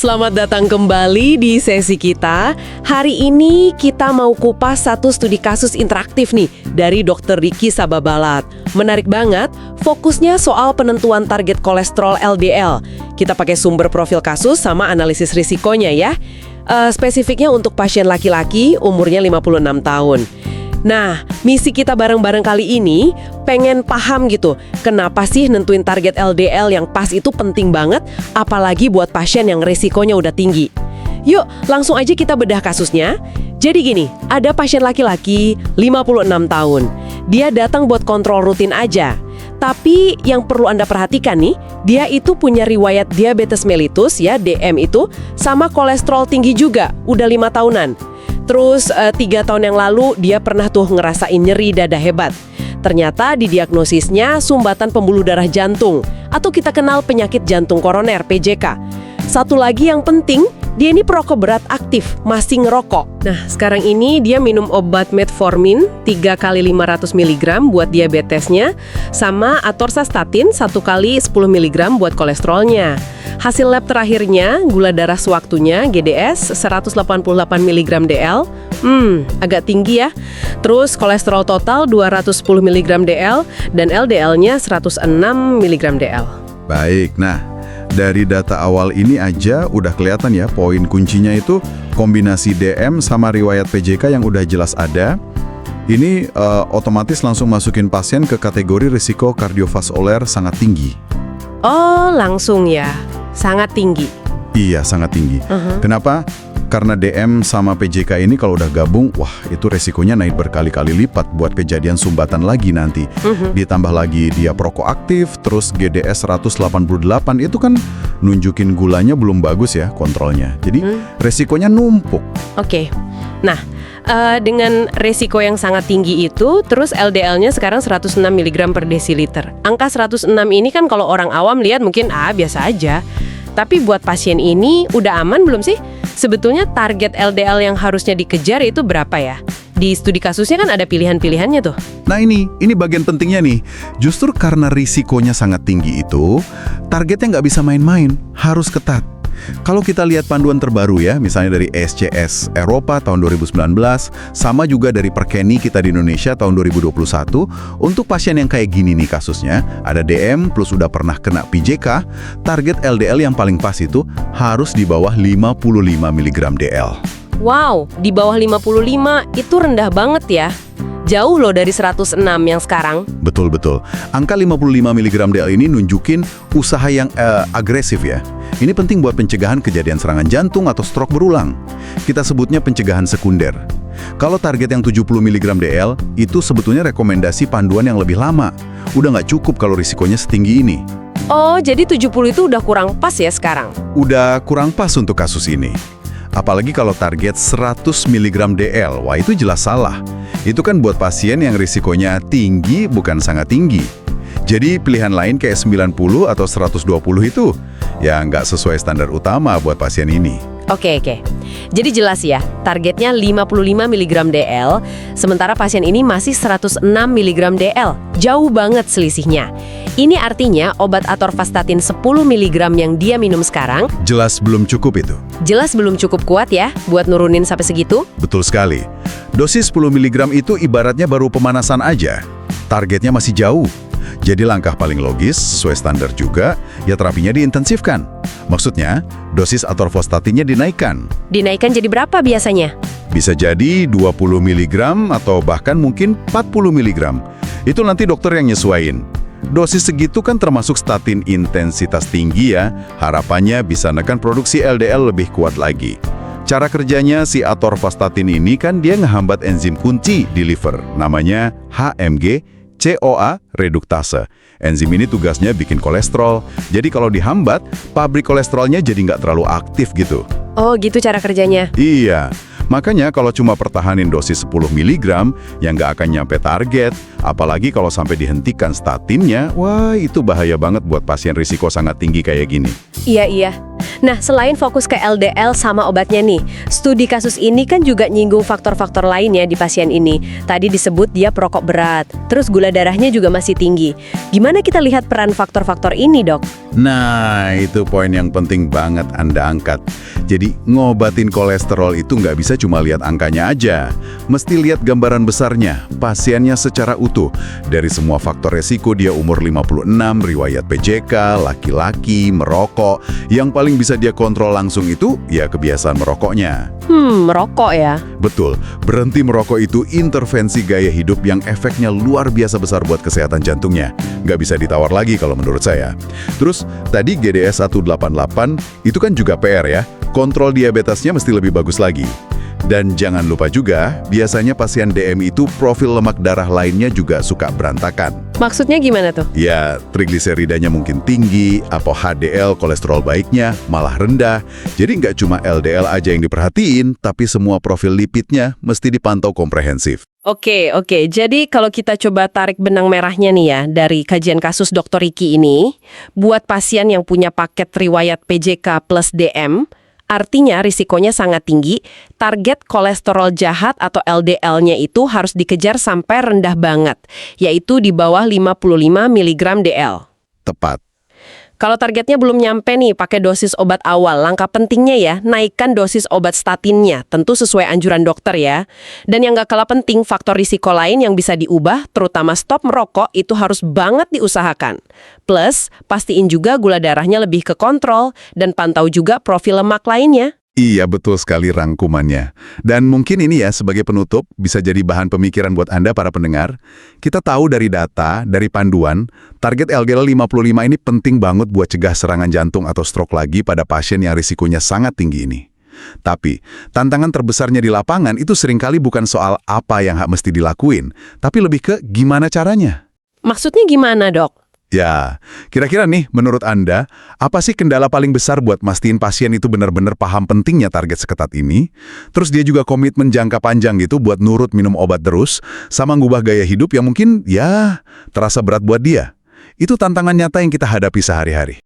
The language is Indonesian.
Selamat datang kembali di sesi kita. Hari ini kita mau kupas satu studi kasus interaktif nih dari Dr. Ricky Sababalat. Menarik banget, fokusnya soal penentuan target kolesterol LDL. Kita pakai sumber profil kasus sama analisis risikonya ya. Spesifiknya untuk pasien laki-laki umurnya 56 tahun. Nah, misi kita bareng-bareng kali ini pengen paham gitu, kenapa sih nentuin target LDL yang pas itu penting banget, apalagi buat pasien yang resikonya udah tinggi. Yuk, langsung aja kita bedah kasusnya. Jadi gini, ada pasien laki-laki 56 tahun. Dia datang buat kontrol rutin aja. Tapi yang perlu Anda perhatikan nih, dia itu punya riwayat diabetes mellitus ya, DM itu, sama kolesterol tinggi juga, udah 5 tahunan. Terus 3 tahun yang lalu dia pernah tuh ngerasain nyeri dada hebat. Ternyata didiagnosisnya sumbatan pembuluh darah jantung atau kita kenal penyakit jantung koroner PJK. Satu lagi yang penting, dia ini perokok berat aktif, masih ngerokok. Nah, sekarang ini dia minum obat metformin 3 kali 500 mg buat diabetesnya, sama atorvastatin 1 kali 10 mg buat kolesterolnya. Hasil lab terakhirnya, gula darah sewaktunya GDS 188 mg DL. Agak tinggi ya. Terus kolesterol total 210 mg DL dan LDL-nya 106 mg DL. Baik, nah dari data awal ini aja udah kelihatan ya poin kuncinya itu kombinasi DM sama riwayat PJK yang udah jelas ada. Ini otomatis langsung masukin pasien ke kategori risiko kardiovaskuler sangat tinggi. Oh, langsung ya. Sangat tinggi. Iya, sangat tinggi. Kenapa? Karena DM sama PJK ini kalau udah gabung, wah itu resikonya naik berkali-kali lipat buat kejadian sumbatan lagi nanti. Ditambah lagi dia perokok aktif, terus GDS 188 itu kan nunjukin gulanya belum bagus ya kontrolnya. Jadi resikonya numpuk. Oke. Nah, dengan resiko yang sangat tinggi itu, terus LDL-nya sekarang 106 mg per desiliter. Angka 106 ini kan kalau orang awam lihat mungkin biasa aja. Tapi buat pasien ini udah aman belum sih? Sebetulnya target LDL yang harusnya dikejar itu berapa ya? Di studi kasusnya kan ada pilihan-pilihannya tuh. Nah ini bagian pentingnya nih. Justru karena risikonya sangat tinggi itu, targetnya nggak bisa main-main, harus ketat. Kalau kita lihat panduan terbaru ya, misalnya dari ESCS Eropa tahun 2019, sama juga dari Perkeni kita di Indonesia tahun 2021, untuk pasien yang kayak gini nih kasusnya, ada DM plus udah pernah kena PJK, target LDL yang paling pas itu harus di bawah 55 mg DL. Wow, di bawah 55 itu rendah banget ya. Jauh loh dari 106 yang sekarang. Betul-betul. Angka 55 mg DL ini nunjukin usaha yang agresif ya. Ini penting buat pencegahan kejadian serangan jantung atau stroke berulang. Kita sebutnya pencegahan sekunder. Kalau target yang 70 mg DL, itu sebetulnya rekomendasi panduan yang lebih lama. Udah nggak cukup kalau risikonya setinggi ini. Oh, jadi 70 itu udah kurang pas ya sekarang? Udah kurang pas untuk kasus ini. Apalagi kalau target 100 mg DL, wah itu jelas salah. Itu kan buat pasien yang risikonya tinggi bukan sangat tinggi. Jadi pilihan lain kayak 90 atau 120 itu ya nggak sesuai standar utama buat pasien ini. Oke. Jadi jelas ya, targetnya 55 mg DL, sementara pasien ini masih 106 mg DL. Jauh banget selisihnya. Ini artinya obat atorvastatin 10 mg yang dia minum sekarang jelas belum cukup itu. Jelas belum cukup kuat ya buat nurunin sampai segitu? Betul sekali. Dosis 10 mg itu ibaratnya baru pemanasan aja. Targetnya masih jauh. Jadi langkah paling logis, sesuai standar juga, ya terapinya diintensifkan. Maksudnya, dosis atorvastatinnya dinaikkan. Dinaikkan jadi berapa biasanya? Bisa jadi 20 mg atau bahkan mungkin 40 mg. Itu nanti dokter yang nyesuaiin. Dosis segitu kan termasuk statin intensitas tinggi ya, harapannya bisa menekan produksi LDL lebih kuat lagi. Cara kerjanya si atorvastatin ini kan dia ngehambat enzim kunci di liver, namanya HMG CoA reduktase. Enzim ini tugasnya bikin kolesterol, jadi kalau dihambat, pabrik kolesterolnya jadi nggak terlalu aktif gitu. Oh gitu cara kerjanya? Iya, makanya kalau cuma pertahanin dosis 10 mg, ya nggak akan nyampe target. Apalagi kalau sampai dihentikan statinnya, wah itu bahaya banget buat pasien risiko sangat tinggi kayak gini. Iya. Nah, selain fokus ke LDL sama obatnya nih, studi kasus ini kan juga nyinggung faktor-faktor lain ya di pasien ini. Tadi disebut dia perokok berat, terus gula darahnya juga masih tinggi. Gimana kita lihat peran faktor-faktor ini, dok? Nah, itu poin yang penting banget Anda angkat. Jadi, ngobatin kolesterol itu nggak bisa cuma lihat angkanya aja. Mesti lihat gambaran besarnya, pasiennya secara utuh. Dari semua faktor resiko dia umur 56, riwayat PJK, laki-laki, merokok. Yang paling bisa dia kontrol langsung itu, ya kebiasaan merokoknya. Merokok ya? Betul, berhenti merokok itu intervensi gaya hidup yang efeknya luar biasa besar buat kesehatan jantungnya. Nggak bisa ditawar lagi kalau menurut saya. Terus, tadi GDS 188 itu kan juga PR ya. Kontrol diabetesnya mesti lebih bagus lagi. Dan jangan lupa juga, biasanya pasien DM itu profil lemak darah lainnya juga suka berantakan. Maksudnya gimana tuh? Ya, trigliseridanya mungkin tinggi, atau HDL kolesterol baiknya malah rendah. Jadi nggak cuma LDL aja yang diperhatiin, tapi semua profil lipidnya mesti dipantau komprehensif. Oke. Jadi kalau kita coba tarik benang merahnya nih ya, dari kajian kasus Dr. Riki ini, buat pasien yang punya paket riwayat PJK plus DM, artinya risikonya sangat tinggi, target kolesterol jahat atau LDL-nya itu harus dikejar sampai rendah banget, yaitu di bawah 55 mg DL. Tepat. Kalau targetnya belum nyampe nih pakai dosis obat awal, langkah pentingnya ya, naikkan dosis obat statinnya, tentu sesuai anjuran dokter ya. Dan yang gak kalah penting, faktor risiko lain yang bisa diubah, terutama stop merokok, itu harus banget diusahakan. Plus, pastiin juga gula darahnya lebih ke kontrol, dan pantau juga profil lemak lainnya. Iya, betul sekali rangkumannya. Dan mungkin ini ya sebagai penutup bisa jadi bahan pemikiran buat Anda para pendengar. Kita tahu dari data, dari panduan, target LDL 55 ini penting banget buat cegah serangan jantung atau stroke lagi pada pasien yang risikonya sangat tinggi ini. Tapi, tantangan terbesarnya di lapangan itu seringkali bukan soal apa yang mesti dilakuin, tapi lebih ke gimana caranya. Maksudnya gimana, dok? Ya, kira-kira nih, menurut Anda, apa sih kendala paling besar buat mastiin pasien itu benar-benar paham pentingnya target seketat ini? Terus dia juga komitmen jangka panjang gitu buat nurut minum obat terus, sama ngubah gaya hidup yang mungkin, ya, terasa berat buat dia. Itu tantangan nyata yang kita hadapi sehari-hari.